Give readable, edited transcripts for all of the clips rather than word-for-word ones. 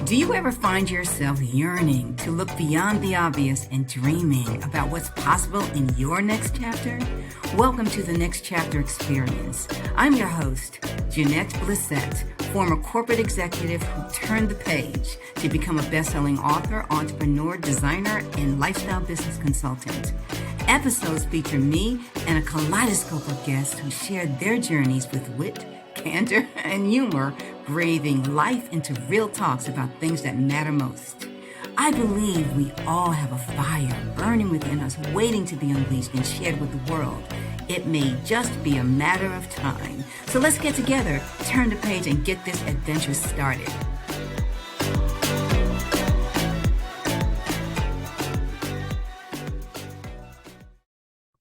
Do you ever find yourself yearning to look beyond the obvious and dreaming about what's possible in your next chapter? Welcome to the Next Chapter Experience. I'm your host, Jeanette Blissett, former corporate executive who turned the page to become a best-selling author, entrepreneur, designer, and lifestyle business consultant. Episodes feature me and a kaleidoscope of guests who share their journeys with wit, candor, and humor, breathing life into real talks about things that matter most. I believe we all have a fire burning within us, waiting to be unleashed and shared with the world. It may just be a matter of time. So let's get together, turn the page, and get this adventure started.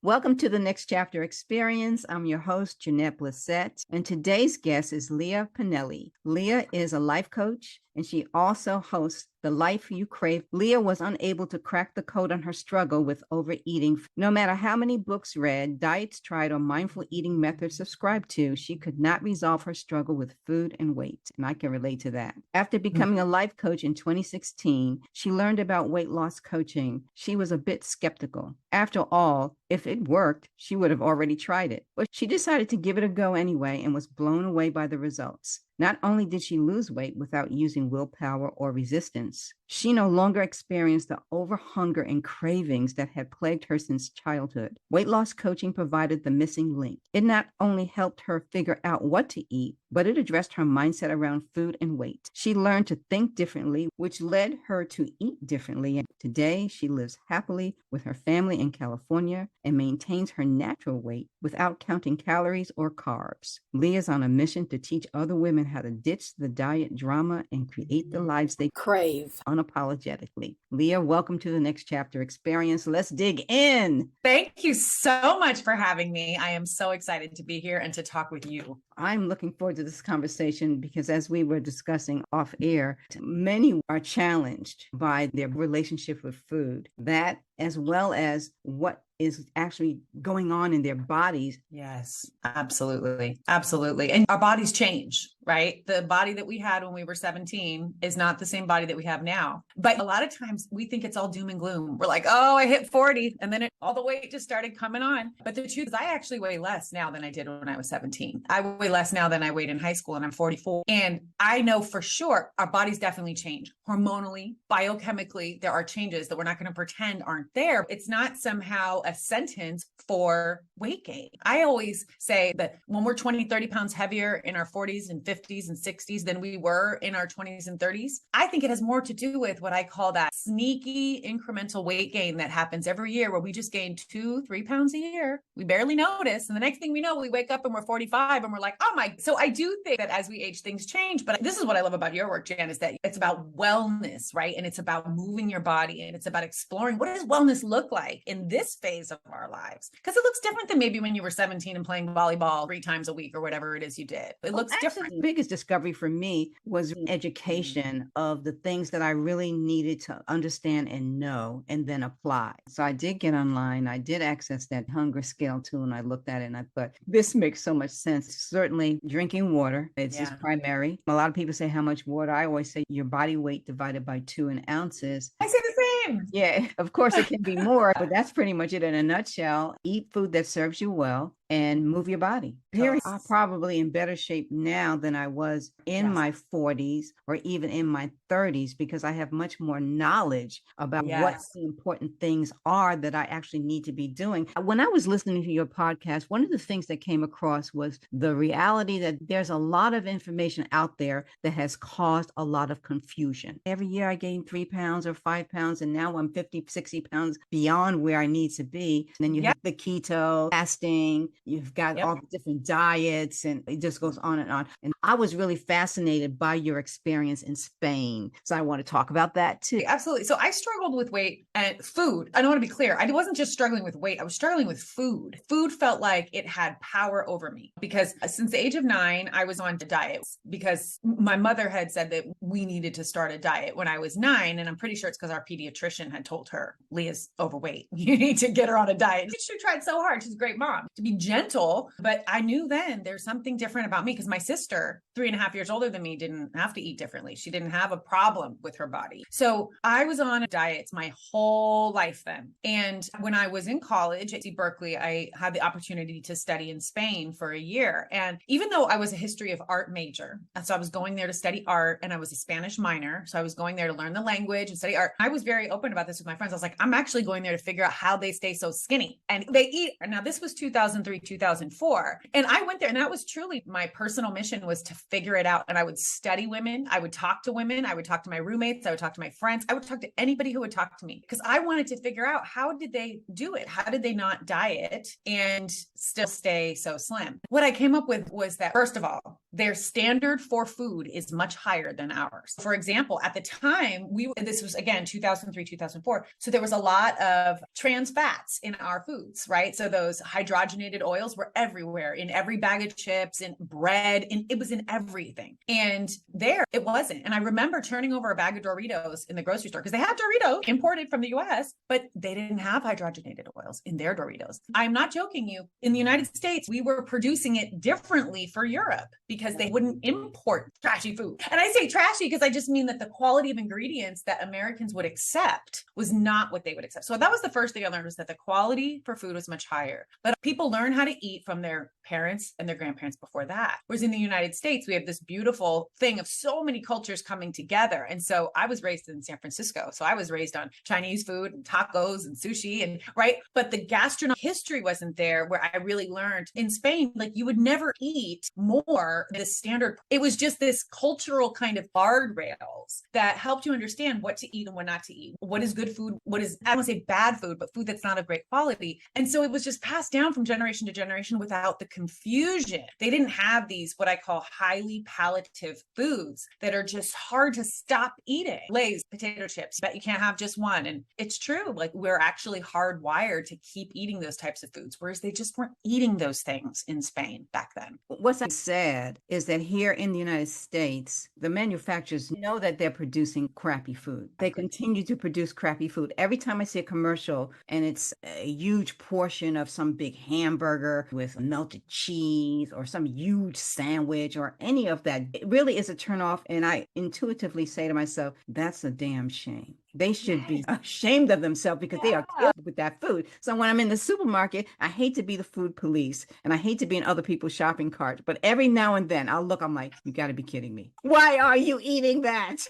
Welcome to the Next Chapter Experience. I'm your host, Jeanette Blissett, and today's guest is Lia Pinelli. Lia is a life coach, and she also hosts The Life You Crave. Lia was unable to crack the code on her struggle with overeating. No matter how many books read, diets tried, or mindful eating methods subscribed to, she could not resolve her struggle with food and weight, and I can relate to that. After becoming a life coach in 2016, she learned about weight loss coaching. She was a bit skeptical. After all, if it worked, she would have already tried it. But she decided to give it a go anyway and was blown away by the results. Not only did she lose weight without using willpower or resistance, she no longer experienced the overhunger and cravings that had plagued her since childhood. Weight loss coaching provided the missing link. It not only helped her figure out what to eat, but it addressed her mindset around food and weight. She learned to think differently, which led her to eat differently. And today, she lives happily with her family in California and maintains her natural weight without counting calories or carbs. Lia is on a mission to teach other women how to ditch the diet drama and create the lives they crave unapologetically. Lia, welcome to the Next Chapter Experience. Let's dig in. Thank you so much for having me. I am so excited to be here and to talk with you. I'm looking forward to this conversation because as we were discussing off air, many are challenged by their relationship with food, that as well as what is actually going on in their bodies. Yes, absolutely. Absolutely. And our bodies change, right? The body that we had when we were 17 is not the same body that we have now. But a lot of times we think it's all doom and gloom. We're like, oh, I hit 40 and then all the weight just started coming on. But the truth is I actually weigh less now than I did when I was 17. I weigh less now than I weighed in high school and I'm 44. And I know for sure our bodies definitely change hormonally, biochemically. There are changes that we're not going to pretend aren't there. It's not somehow a sentence for weight gain. I always say that when we're 20, 30 pounds heavier in our 40s and 50s and 60s than we were in our 20s and 30s, I think it has more to do with what I call that sneaky incremental weight gain that happens every year where we just gain 2-3 pounds a year. We barely notice. And the next thing we know, we wake up and we're 45 and we're like, oh my. So I do think that as we age, things change. But this is what I love about your work, Jan, is that it's about wellness, right? And it's about moving your body and it's about exploring what does wellness look like in this phase of our lives? Because it looks different than maybe when you were 17 and playing volleyball 3 times a week or whatever it is you did. It looks different. The biggest discovery for me was education of the things that I really needed to understand and know and then apply. So I did get online. I did access that hunger scale tool and I looked at it and I thought, this makes so much sense. Certainly drinking water, it's just primary. A lot of people say how much water. I always say your body weight divided by 2 in ounces. I say the same. Yeah, of course it can be more, but that's pretty much it in a nutshell. Eat food that serves you well and move your body. Period. I'm probably in better shape now than I was in my 40s or even in my 30s because I have much more knowledge about what the important things are that I actually need to be doing. When I was listening to your podcast, one of the things that came across was the reality that there's a lot of information out there that has caused a lot of confusion. Every year I gain 3 pounds or 5 pounds, and now I'm 50, 60 pounds beyond where I need to be. And then you have the keto, fasting, you've got all the different diets, and it just goes on and on. And I was really fascinated by your experience in Spain. So I want to talk about that too. Absolutely. So I struggled with weight and food. I don't want to be clear. I wasn't just struggling with weight. I was struggling with food. Food felt like it had power over me because since the age of 9, I was on diets because my mother had said that we needed to start a diet when I was 9. And I'm pretty sure it's because our pediatrician had told her, Leah's overweight. You need to get her on a diet. She tried so hard. She's a great mom. To be gentle, but I knew then there's something different about me because my sister, 3.5 years older than me, didn't have to eat differently. She didn't have a problem with her body. So I was on diets my whole life then. And when I was in college at Berkeley, I had the opportunity to study in Spain for a year. And even though I was a history of art major, so I was going there to study art, and I was a Spanish minor. So I was going there to learn the language and study art. I was very open about this with my friends. I was like, I'm actually going there to figure out how they stay so skinny and they eat. Now this was 2003, 2004. And I went there, and that was truly my personal mission, was to figure it out. And I would study women. I would talk to women. I would talk to my roommates. I would talk to my friends. I would talk to anybody who would talk to me because I wanted to figure out, how did they do it? How did they not diet and still stay so slim? What I came up with was that, first of all, their standard for food is much higher than ours. For example, at the time, this was again 2003, 2004. So there was a lot of trans fats in our foods, right? So those hydrogenated oils were everywhere, in every bag of chips, in bread, and it was in everything. And there it wasn't. And I remember turning over a bag of Doritos in the grocery store because they had Doritos imported from the US, but they didn't have hydrogenated oils in their Doritos. I'm not joking you. In the United States, we were producing it differently for Europe because they wouldn't import trashy food. And I say trashy because I just mean that the quality of ingredients that Americans would accept was not what they would accept. So that was the first thing I learned, was that the quality for food was much higher. But people learn how to eat from their parents and their grandparents before that. Whereas in the United States, we have this beautiful thing of so many cultures coming together. And so I was raised in San Francisco. So I was raised on Chinese food and tacos and sushi and right. But the gastronomic history wasn't there, where I really learned in Spain, like you would never eat more than the standard. It was just this cultural kind of guardrails that helped you understand what to eat and what not to eat. What is good food? What is, I don't want to say bad food, but food that's not of great quality. And so it was just passed down from generation to generation without the confusion. They didn't have these, what I call highly palliative foods that are just hard to stop eating. Lay's, potato chips, but you can't have just one. And it's true. Like we're actually hardwired to keep eating those types of foods, whereas they just weren't eating those things in Spain back then. What's sad is that here in the United States, the manufacturers know that they're producing crappy food. They continue to produce crappy food. Every time I see a commercial and it's a huge portion of some big hamburger with melted cheese or some huge sandwich or any of that, it really is a turnoff. And I intuitively say to myself, that's a damn shame. They should be ashamed of themselves because they are killed with that food. So when I'm in the supermarket, I hate to be the food police and I hate to be in other people's shopping carts. But every now and then I'll look, I'm like, you got to be kidding me. Why are you eating that?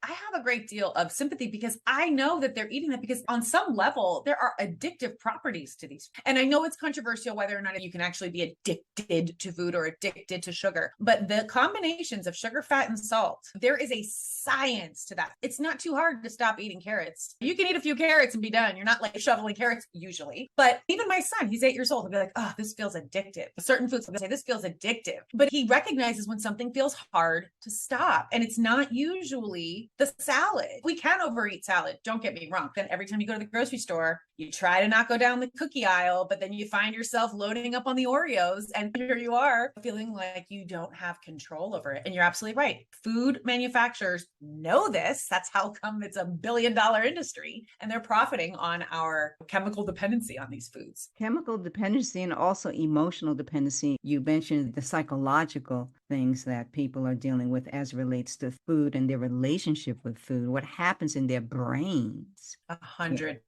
I have a great deal of sympathy because I know that they're eating that because on some level, there are addictive properties to these. And I know it's controversial whether or not you can actually be addicted to food or addicted to sugar, but the combinations of sugar, fat, and salt, there is a science to that. It's not too hard to stop eating carrots. You can eat a few carrots and be done. You're not like shoveling carrots usually. But even my son, he's 8 years old. He'll be like, oh, this feels addictive. Certain foods will say this feels addictive, but he recognizes when something feels hard to stop. And it's not usually the salad. We can overeat salad. Don't get me wrong. Then every time you go to the grocery store, you try to not go down the cookie aisle, but then you find yourself loading up on the Oreos and here you are feeling like you don't have control over it. And you're absolutely right. Food manufacturers know this. That's how come it's $1 billion industry and they're profiting on our chemical dependency on these foods. Chemical dependency and also emotional dependency. You mentioned the psychological things that people are dealing with as it relates to food and their relationship with food, what happens in their brains. 100%.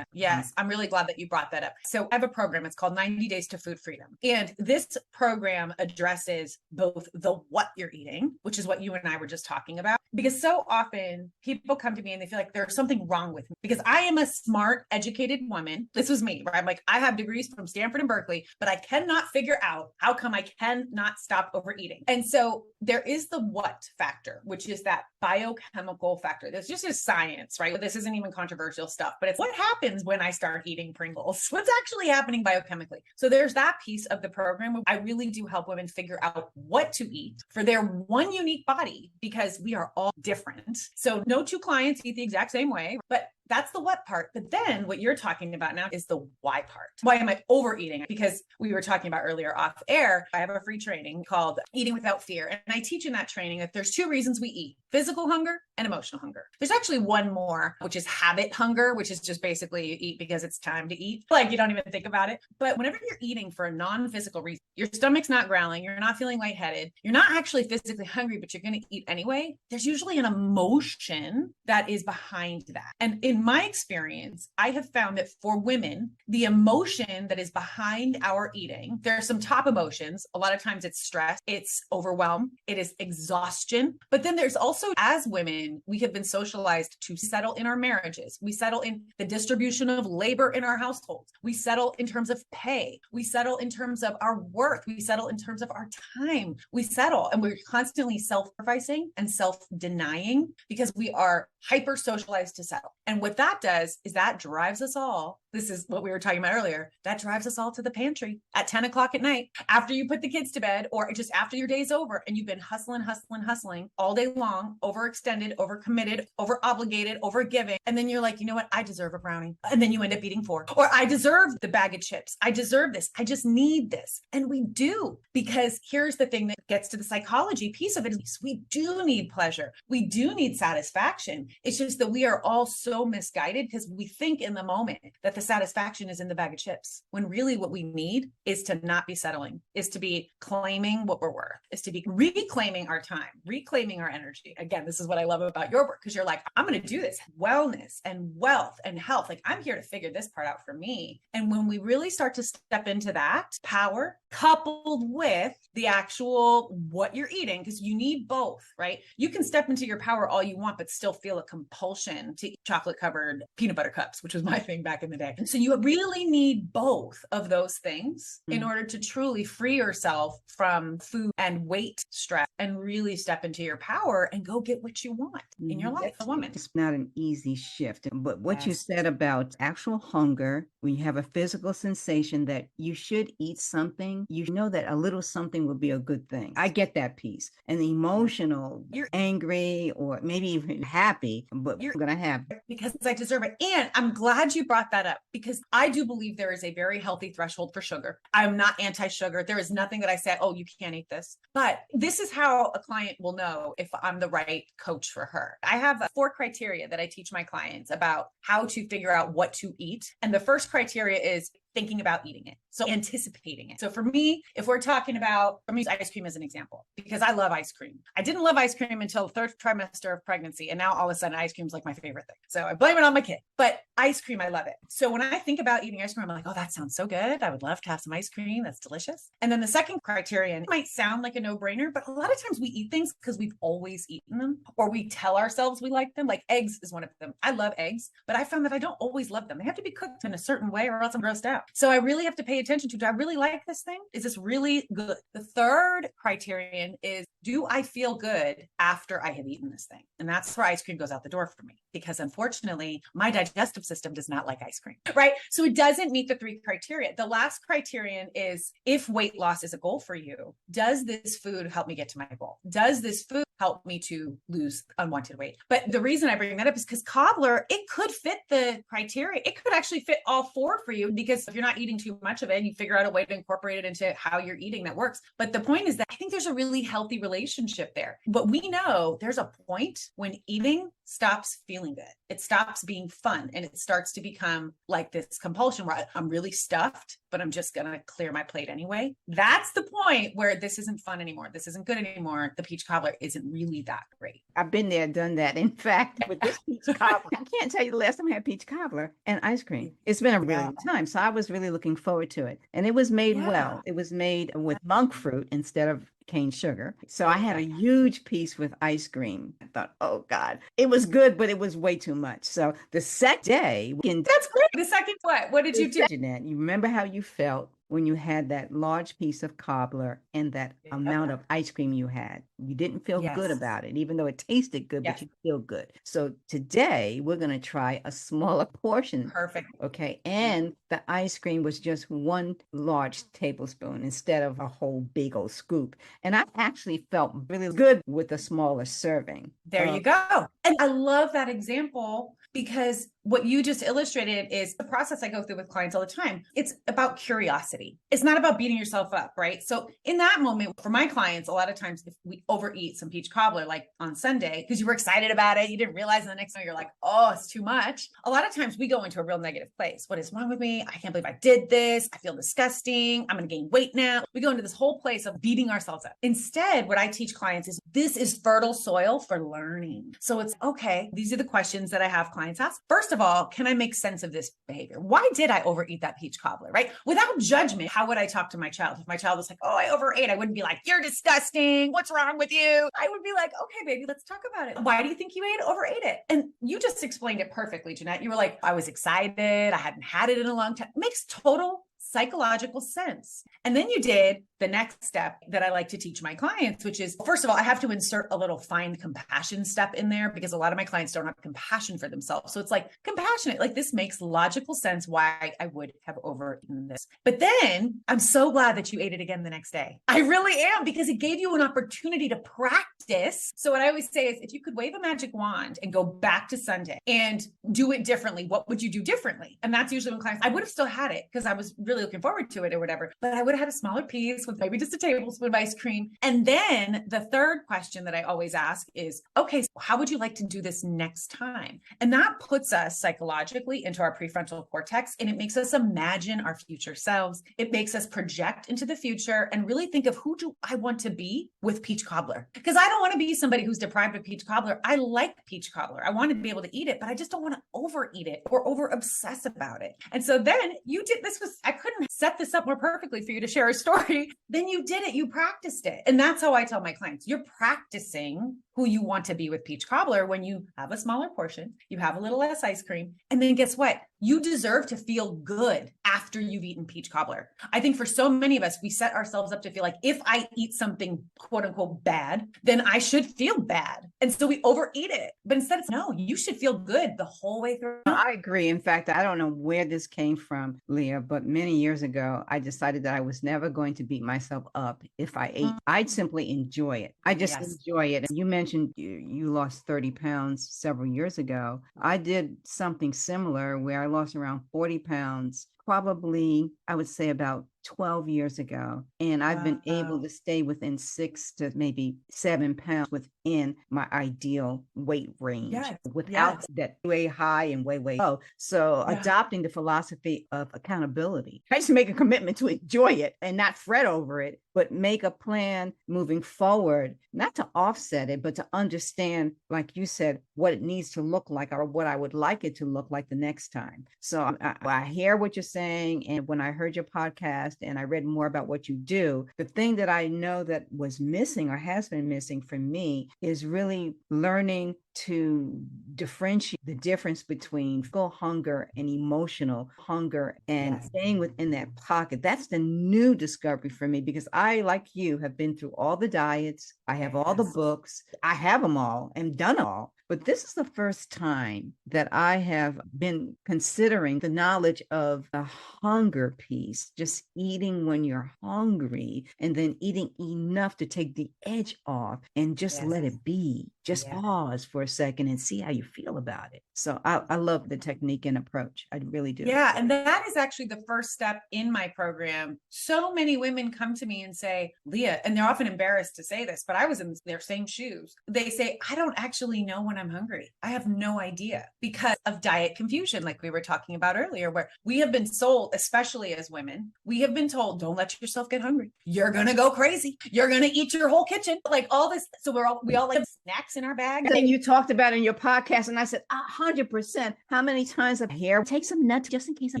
Yes. I'm really glad that you brought that up. So I have a program. It's called 90 Days to Food Freedom. And this program addresses both the what you're eating, which is what you and I were just talking about, because so often people come to me and they feel like there's something wrong with me because I am a smart, educated woman. This was me, right? I'm like, I have degrees from Stanford and Berkeley, but I cannot figure out how come I cannot stop overeating. And so there is the what factor, which is that biochemical factor. There's just a science, right? This isn't even controversial stuff, but it's what happens when I start eating Pringles. What's actually happening biochemically? So there's that piece of the program. I really do help women figure out what to eat for their one unique body because we are all different. So no two clients eat the exact same way, but That's the what part. But then what you're talking about now is the why part. Why am I overeating? Because we were talking about earlier off air, I have a free training called Eating Without Fear. And I teach in that training that there's two reasons we eat: physical hunger and emotional hunger. There's actually one more, which is habit hunger, which is just basically you eat because it's time to eat. Like you don't even think about it. But whenever you're eating for a non-physical reason, your stomach's not growling, you're not feeling lightheaded, you're not actually physically hungry, but you're going to eat anyway. There's usually an emotion that is behind that. And in my experience, I have found that for women, the emotion that is behind our eating, there are some top emotions. A lot of times it's stress, it's overwhelm, it is exhaustion. But then there's also, as women, we have been socialized to settle in our marriages. We settle in the distribution of labor in our households. We settle in terms of pay. We settle in terms of our worth. We settle in terms of our time. We settle, and we're constantly self-sacrificing and self-denying because we are hyper socialized to settle. And what that does is that drives us all. This is what we were talking about earlier. That drives us all to the pantry at 10 o'clock at night after you put the kids to bed, or just after your day's over and you've been hustling all day long, overextended, overcommitted, over-obligated, over-giving. And then you're like, you know what? I deserve a brownie. And then you end up eating 4. Or I deserve the bag of chips. I deserve this. I just need this. And we do, because here's the thing that gets to the psychology piece of it. Is we do need pleasure. We do need satisfaction. It's just that we are all so misguided because we think in the moment that the satisfaction is in the bag of chips, when really what we need is to not be settling, is to be claiming what we're worth, is to be reclaiming our time, reclaiming our energy. Again, this is what I love about your work, because you're like, I'm going to do this wellness and wealth and health. Like, I'm here to figure this part out for me. And when we really start to step into that power, coupled with the actual what you're eating, because you need both, right? You can step into your power all you want, but still feel a compulsion to eat chocolate covered peanut butter cups, which was my thing back in the day. And so you really need both of those things in order to truly free yourself from food and weight stress and really step into your power and go get what you want in your life, a woman. It's not an easy shift. But what you said about actual hunger, when you have a physical sensation that you should eat something, you know that a little something will be a good thing. I get that piece. And the emotional, you're angry or maybe even happy, but you're going to have because I deserve it. And I'm glad you brought that up, because I do believe there is a very healthy threshold for sugar. I'm not anti-sugar. There is nothing that I say, oh, you can't eat this. But this is how a client will know if I'm the right coach for her. I have 4 criteria that I teach my clients about how to figure out what to eat. And the first criteria is thinking about eating it. So anticipating it. So for me, if we're talking about, I'm going to use ice cream as an example, because I love ice cream. I didn't love ice cream until the 3rd trimester of pregnancy. And now all of a sudden ice cream is like my favorite thing. So I blame it on my kid, but ice cream, I love it. So when I think about eating ice cream, I'm like, oh, that sounds so good. I would love to have some ice cream. That's delicious. And then the second criterion might sound like a no-brainer, but a lot of times we eat things because we've always eaten them, or we tell ourselves we like them. Like eggs is one of them. I love eggs, but I found that I don't always love them. They have to be cooked in a certain way or else I'm grossed out. So I really have to pay attention to, do I really like this thing? Is this really good? The third criterion is, do I feel good after I have eaten this thing? And that's where ice cream goes out the door for me, because unfortunately, my digestive system does not like ice cream, right? So it doesn't meet the 3 criteria. The last criterion is, if weight loss is a goal for you, does this food help me get to my goal? Does this food help me to lose unwanted weight? But the reason I bring that up is because cobbler, it could fit the criteria. It could actually fit all 4 for you, because if you're not eating too much of it, you figure out a way to incorporate it into how you're eating that works. But the point is that I think there's a really healthy relationship there. But we know there's a point when eating stops feeling good. It stops being fun, and it starts to become like this compulsion where I'm really stuffed, but I'm just going to clear my plate anyway. That's the point where this isn't fun anymore. This isn't good anymore. The peach cobbler isn't really that great. I've been there, done that. In fact, with this peach cobbler, I can't tell you the last time I had peach cobbler and ice cream. It's been a really long time. So I was really looking forward to it. And it was made well. It was made with monk fruit instead of cane sugar. So I had a huge piece with ice cream. I thought, oh God, it was good, but it was way too much. So the second day, that's great. The second what did you do? Jeanette, you remember how you felt when you had that large piece of cobbler and that amount of ice cream you had? You didn't feel good about it, even though it tasted good, but you feel good. So today we're going to try a smaller portion. Perfect. Okay. And the ice cream was just 1 large tablespoon instead of a whole big old scoop. And I actually felt really good with a smaller serving. There you go. And I love that example, because what you just illustrated is the process I go through with clients all the time. It's about curiosity. It's not about beating yourself up, right? So in that moment, for my clients, a lot of times if we overeat some peach cobbler, like on Sunday, because you were excited about it, you didn't realize the next day you're like, oh, it's too much. A lot of times we go into a real negative place. What is wrong with me? I can't believe I did this. I feel disgusting. I'm going to gain weight now. We go into this whole place of beating ourselves up. Instead, what I teach clients is this is fertile soil for learning. So it's okay. These are the questions that I have clients ask. First of all, can I make sense of this behavior? Why did I overeat that peach cobbler, right? Without judgment, how would I talk to my child? If my child was like, oh, I overate, I wouldn't be like, you're disgusting. What's wrong with you? I would be like, okay, baby, let's talk about it. Why do you think you overate it? And you just explained it perfectly, Jeanette. You were like, I was excited. I hadn't had it in a long time. It makes total psychological sense. And then you did the next step that I like to teach my clients, which is, first of all, I have to insert a little find compassion step in there because a lot of my clients don't have compassion for themselves. So it's like compassionate, like this makes logical sense why I would have overeaten this. But then I'm so glad that you ate it again the next day. I really am, because it gave you an opportunity to practice. So what I always say is, if you could wave a magic wand and go back to Sunday and do it differently, what would you do differently? And that's usually when clients, I would have still had it because I was really looking forward to it or whatever, but I would have had a smaller piece with maybe just a tablespoon of ice cream. And then the third question that I always ask is, okay, so how would you like to do this next time? And that puts us psychologically into our prefrontal cortex, and it makes us imagine our future selves. It makes us project into the future and really think of, who do I want to be with peach cobbler? Because I don't want to be somebody who's deprived of peach cobbler. I like peach cobbler. I want to be able to eat it, but I just don't want to overeat it or over obsess about it. And so then you did, I couldn't set this up more perfectly for you to share a story. Then you did it, you practiced it. And that's how I tell my clients, you're practicing who you want to be with peach cobbler when you have a smaller portion, you have a little less ice cream. And then guess what? You deserve to feel good after you've eaten peach cobbler. I think for so many of us, we set ourselves up to feel like, if I eat something quote unquote bad, then I should feel bad. And so we overeat it. But instead it's, no, you should feel good the whole way through. I agree. In fact, I don't know where this came from, Lia, but many years ago, I decided that I was never going to beat myself up if I ate. I'd simply enjoy it. I just enjoy it. You mentioned you lost 30 pounds several years ago. I did something similar where I lost around 40 pounds, probably, I would say about 12 years ago. And I've been able to stay within 6 to maybe 7 pounds within my ideal weight range without that way high and way low. So adopting the philosophy of accountability, I just make a commitment to enjoy it and not fret over it, but make a plan moving forward, not to offset it, but to understand, like you said, what it needs to look like or what I would like it to look like the next time. So I hear what you're saying. And when I heard your podcast and I read more about what you do, the thing that I know that was missing or has been missing for me is really learning to differentiate the difference between physical hunger and emotional hunger and staying within that pocket. That's the new discovery for me, because I, like you, have been through all the diets. I have all the books. I have them all and done it all. But this is the first time that I have been considering the knowledge of the hunger piece, just eating when you're hungry and then eating enough to take the edge off and just let it be. Just pause for a second and see how you feel about it. So I love the technique and approach. I really do. Yeah. And that is actually the first step in my program. So many women come to me and say, Lia, and they're often embarrassed to say this, but I was in their same shoes. They say, I don't actually know when I'm hungry. I have no idea, because of diet confusion, like we were talking about earlier, where we have been sold, especially as women, we have been told, don't let yourself get hungry. You're going to go crazy. You're going to eat your whole kitchen. Like all this. So we all like snacks in our bag. And you talked about in your podcast, and I said 100%. How many times I hear, take some nuts just in case I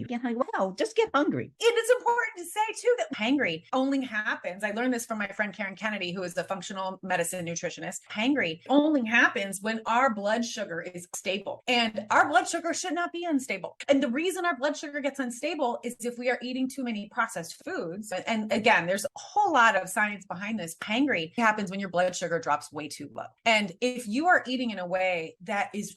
get hungry? Well, just get hungry. And it's important to say too that hangry only happens. I learned this from my friend Karen Kennedy, who is a functional medicine nutritionist. Hangry only happens when our blood sugar is stable, and our blood sugar should not be unstable. And the reason our blood sugar gets unstable is if we are eating too many processed foods. And again, there's a whole lot of science behind this. Hangry happens when your blood sugar drops way too low. And if you are eating in a way that is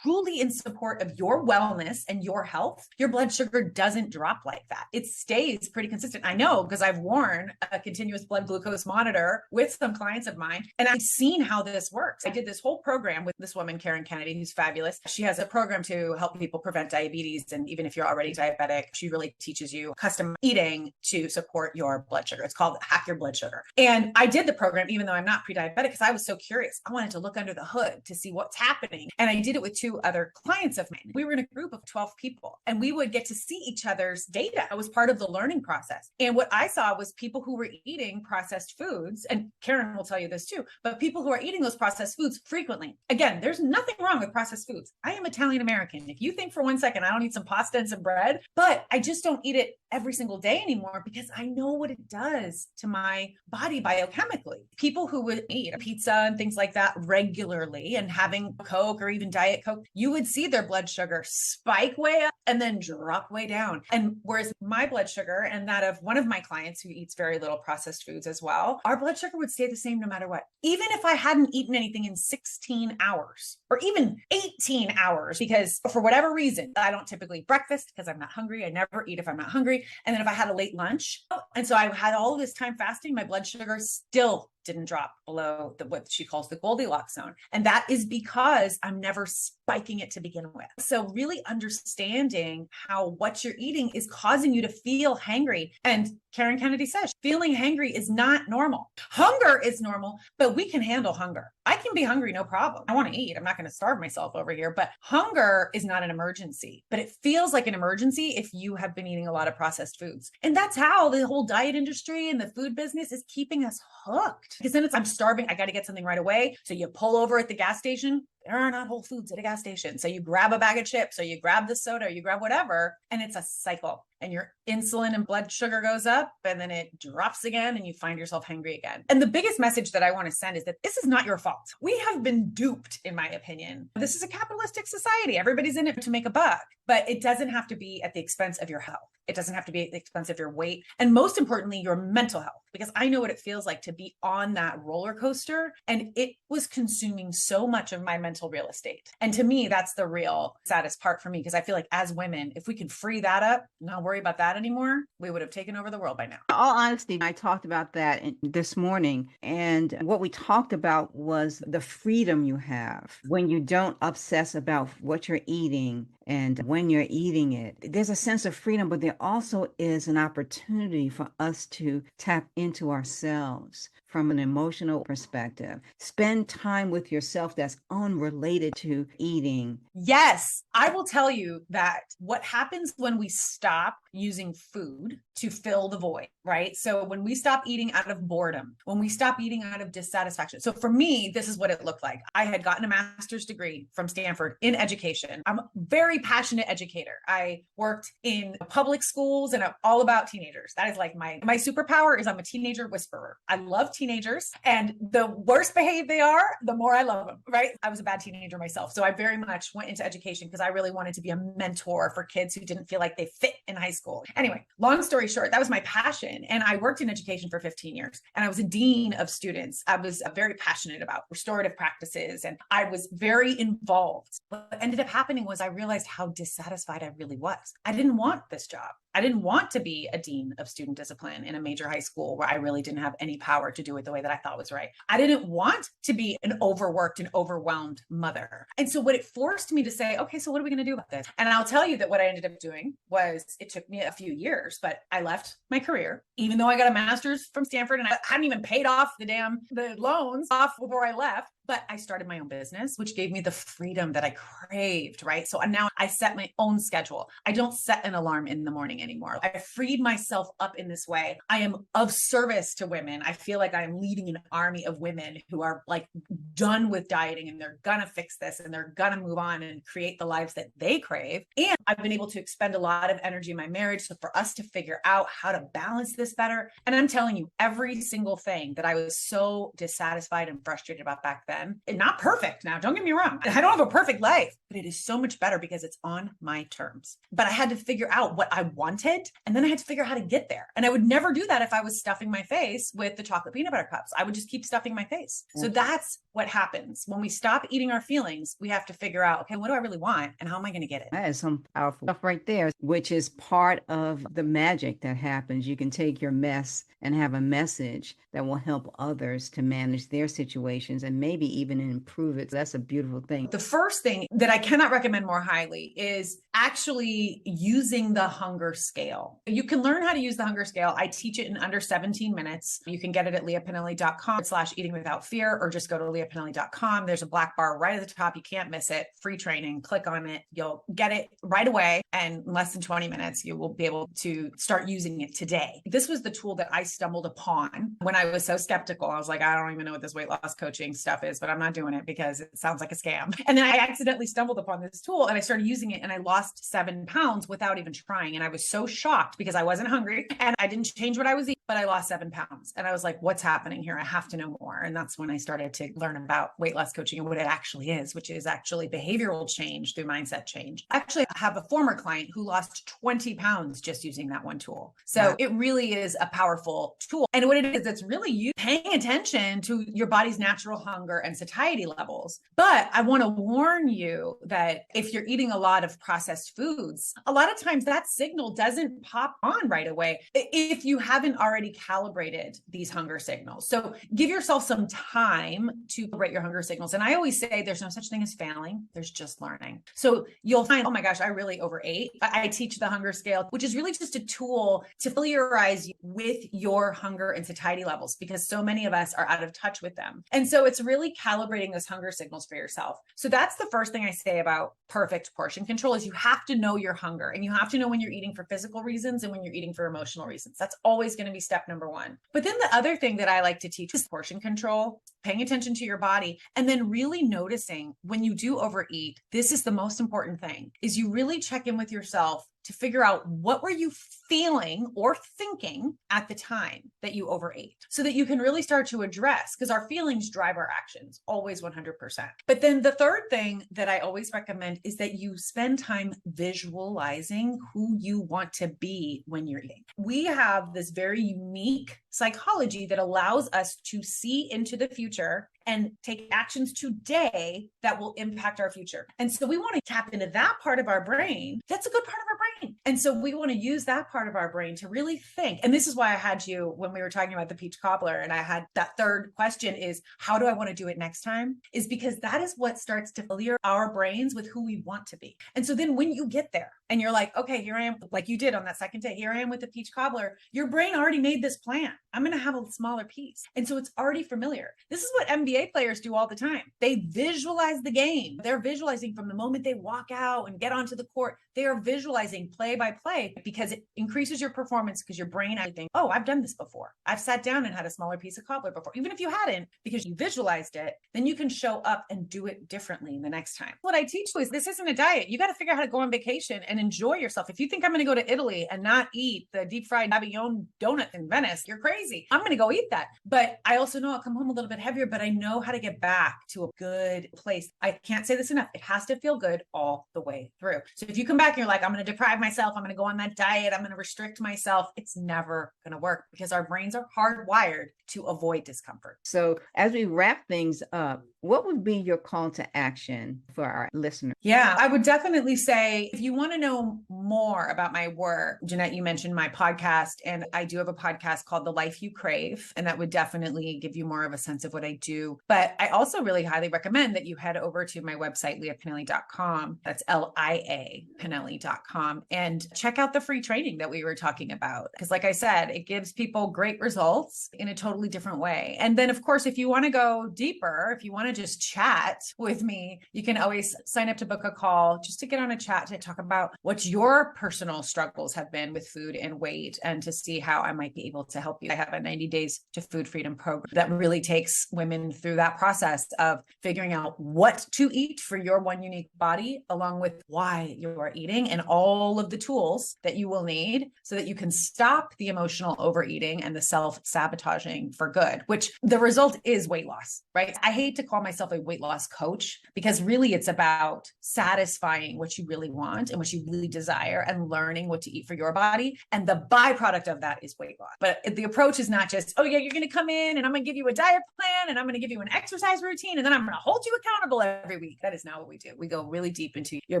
truly in support of your wellness and your health, your blood sugar doesn't drop like that. It stays pretty consistent. I know because I've worn a continuous blood glucose monitor with some clients of mine, and I've seen how this works. I did this whole program with this woman, Karen Kennedy, who's fabulous. She has a program to help people prevent diabetes. And even if you're already diabetic, she really teaches you custom eating to support your blood sugar. It's called Hack Your Blood Sugar. And I did the program, even though I'm not pre-diabetic, because I was so curious. I wanted to look under the hood to see what's happening. And I did it with 2 other clients of mine. We were in a group of 12 people, and we would get to see each other's data. It was part of the learning process. And what I saw was people who were eating processed foods, and Karen will tell you this too, but people who are eating those processed foods frequently. Again, there's nothing wrong with processed foods. I am Italian American. If you think for 1 second, I don't eat some pasta and some bread, but I just don't eat it every single day anymore because I know what it does to my body biochemically. People who would eat pizza and things like that regularly and having Coke or even Diet Coke, you would see their blood sugar spike way up and then drop way down. And whereas my blood sugar and that of one of my clients who eats very little processed foods as well, our blood sugar would stay the same no matter what. Even if I hadn't eaten anything in 16 hours or even 18 hours, because for whatever reason, I don't typically eat breakfast because I'm not hungry. I never eat if I'm not hungry. And then if I had a late lunch, and so I had all of this time fasting, my blood sugar still didn't drop below what she calls the Goldilocks zone. And that is because I'm never spiking it to begin with. So really understanding how what you're eating is causing you to feel hangry. And Karen Kennedy says, feeling hangry is not normal. Hunger is normal, but we can handle hunger. I can be hungry, no problem. I want to eat. I'm not going to starve myself over here, but hunger is not an emergency, but it feels like an emergency if you have been eating a lot of processed foods. And that's how the whole diet industry and the food business is keeping us hooked. Because then I'm starving. I got to get something right away. So you pull over at the gas station. There are not Whole Foods at a gas station. So you grab a bag of chips or you grab the soda or you grab whatever, and it's a cycle. And your insulin and blood sugar goes up and then it drops again and you find yourself hungry again. And the biggest message that I want to send is that this is not your fault. We have been duped, in my opinion. This is a capitalistic society. Everybody's in it to make a buck, but it doesn't have to be at the expense of your health. It doesn't have to be at the expense of your weight. And most importantly, your mental health, because I know what it feels like to be on that roller coaster. And it was consuming so much of my mental real estate. And to me, that's the real saddest part for me, because I feel like as women, if we can free that up, not worry about that anymore, we would have taken over the world by now. In all honesty, I talked about that this morning. And what we talked about was the freedom you have when you don't obsess about what you're eating and when you're eating it. There's a sense of freedom, but there also is an opportunity for us to tap into ourselves from an emotional perspective. Spend time with yourself that's unrelated to eating. Yes, I will tell you that what happens when we stop using food to fill the void, right? So when we stop eating out of boredom, when we stop eating out of dissatisfaction. So for me, this is what it looked like. I had gotten a master's degree from Stanford in education. I'm a very passionate educator. I worked in public schools and I'm all about teenagers. That is like my superpower is I'm a teenager whisperer. I love teenagers, and the worse behaved they are, the more I love them, right? I was a bad teenager myself. So I very much went into education because I really wanted to be a mentor for kids who didn't feel like they fit in high school. Anyway, long story short, that was my passion. And I worked in education for 15 years and I was a dean of students. I was very passionate about restorative practices and I was very involved. What ended up happening was I realized how dissatisfied I really was. I didn't want this job. I didn't want to be a dean of student discipline in a major high school where I really didn't have any power to do it the way that I thought was right. I didn't want to be an overworked and overwhelmed mother. And so what it forced me to say, okay, so what are we going to do about this? And I'll tell you that what I ended up doing was it took me a few years, but I left my career, even though I got a master's from Stanford and I hadn't even paid off the loans off before I left. But I started my own business, which gave me the freedom that I craved, right? So now I set my own schedule. I don't set an alarm in the morning anymore. I freed myself up in this way. I am of service to women. I feel like I'm leading an army of women who are like done with dieting and they're gonna fix this and they're gonna move on and create the lives that they crave. And I've been able to expend a lot of energy in my marriage. So for us to figure out how to balance this better. And I'm telling you, every single thing that I was so dissatisfied and frustrated about back then, than, and not perfect. Now, don't get me wrong. I don't have a perfect life, but it is so much better because it's on my terms. But I had to figure out what I wanted, and then I had to figure out how to get there. And I would never do that if I was stuffing my face with the chocolate peanut butter cups. I would just keep stuffing my face. So that's what happens. When we stop eating our feelings, we have to figure out, okay, what do I really want and how am I going to get it? That is some powerful stuff right there, which is part of the magic that happens. You can take your mess and have a message that will help others to manage their situations and maybe even improve it. So that's a beautiful thing. The first thing that I cannot recommend more highly is actually using the hunger scale. You can learn how to use the hunger scale. I teach it in under 17 minutes. You can get it at liapinelli.com/eating-without-fear, or just go to liapinelli.com. There's a black bar right at the top. You can't miss it. Free training. Click on it. You'll get it right away. And in less than 20 minutes, you will be able to start using it today. This was the tool that I stumbled upon when I was so skeptical. I was like, I don't even know what this weight loss coaching stuff is, but I'm not doing it because it sounds like a scam. And then I accidentally stumbled upon this tool and I started using it, and I lost 7 pounds without even trying. And I was so shocked because I wasn't hungry and I didn't change what I was eating, but I lost 7 pounds. And I was like, what's happening here? I have to know more. And that's when I started to learn about weight loss coaching and what it actually is, which is actually behavioral change through mindset change. I actually have a former client who lost 20 pounds just using that one tool. So it really is a powerful tool. And what it is, it's really you paying attention to your body's natural hunger and satiety levels. But I want to warn you that if you're eating a lot of processed foods, a lot of times that signal doesn't pop on right away if you haven't already calibrated these hunger signals. So give yourself some time to calibrate your hunger signals. And I always say there's no such thing as failing. There's just learning. So you'll find, oh my gosh, I really overate. I teach the hunger scale, which is really just a tool to familiarize you with your hunger and satiety levels, because so many of us are out of touch with them. And so it's really calibrating those hunger signals for yourself. So that's the first thing I say about perfect portion control is you have to know your hunger, and you have to know when you're eating for physical reasons and when you're eating for emotional reasons. That's always going to be step number one. But then the other thing that I like to teach is portion control, paying attention to your body, and then really noticing when you do overeat. This is the most important thing, is you really check in with yourself to figure out what were you feeling or thinking at the time that you overate, so that you can really start to address, because our feelings drive our actions, always 100%. But then the third thing that I always recommend is that you spend time visualizing who you want to be when you're eating. We have this very unique psychology that allows us to see into the future and take actions today that will impact our future. And so we want to tap into that part of our brain. That's a good part of our brain. And so we want to use that part of our brain to really think. And this is why I had you, when we were talking about the peach cobbler, and I had that third question is, how do I want to do it next time? Is because that is what starts to fill our brains with who we want to be. And so then when you get there and you're like, okay, here I am, like you did on that second day, here I am with the peach cobbler, your brain already made this plan. I'm going to have a smaller piece. And so it's already familiar. This is what NBA players do all the time. They visualize the game. They're visualizing from the moment they walk out and get onto the court. They are visualizing play by play, because it increases your performance, because your brain, I think, oh, I've done this before. I've sat down and had a smaller piece of cobbler before. Even if you hadn't, because you visualized it, then you can show up and do it differently the next time. What I teach is this isn't a diet. You got to figure out how to go on vacation and enjoy yourself. If you think I'm going to go to Italy and not eat the deep fried Navillon donut in Venice, you're crazy. I'm going to go eat that. But I also know I'll come home a little bit heavier, but I know how to get back to a good place. I can't say this enough. It has to feel good all the way through. So if you come back and you're like, I'm going to deprive myself, I'm going to go on that diet, I'm going to restrict myself, it's never going to work, because our brains are hardwired to avoid discomfort. So as we wrap things up, what would be your call to action for our listeners? Yeah, I would definitely say, if you want to know more about my work, Jeanette, you mentioned my podcast, and I do have a podcast called The Life You Crave, and that would definitely give you more of a sense of what I do. But I also really highly recommend that you head over to my website, liapinelli.com. That's LIA Pinelli.com, and check out the free training that we were talking about. Because like I said, it gives people great results in a totally different way. And then of course, if you want to go deeper, if you want to just chat with me, you can always sign up to book a call just to get on a chat to talk about what your personal struggles have been with food and weight, and to see how I might be able to help you. I have a 90 Days to Food Freedom program that really takes women through that process of figuring out what to eat for your one unique body, along with why you are eating and all of the tools that you will need so that you can stop the emotional overeating and the self-sabotaging for good, which the result is weight loss, right? I hate to call myself a weight loss coach because really it's about satisfying what you really want and what you really desire and learning what to eat for your body. And the byproduct of that is weight loss. But the approach is not just, oh yeah, you're going to come in and I'm going to give you a diet plan and I'm going to give you an exercise routine and then I'm going to hold you accountable every week. That is not what we do. We go really deep into your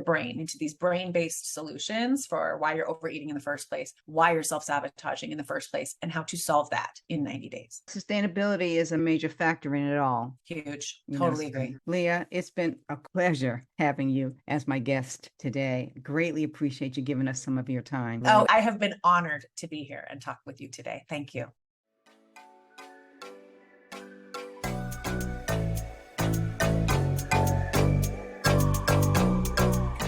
brain, into these brain-based solutions for why you're overeating in the first place, why you're self-sabotaging in the first place, and how to solve that in 90 days. Sustainability is a major factor in it all. Huge. Totally agree. Lia, it's been a pleasure having you as my guest today. Greatly appreciate you giving us some of your time. Oh, I have been honored to be here and talk with you today. Thank you.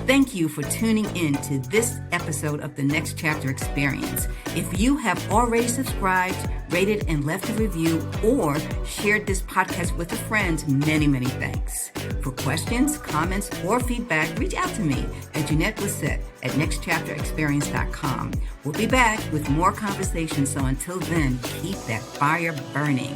Thank you for tuning in to this episode of the Next Chapter Experience. If you have already subscribed, rated, and left a review, or shared this podcast with a friend, many, many thanks. For questions, comments, or feedback, reach out to me at Jeanette Blissett at nextchapterexperience.com. We'll be back with more conversations, so until then, keep that fire burning.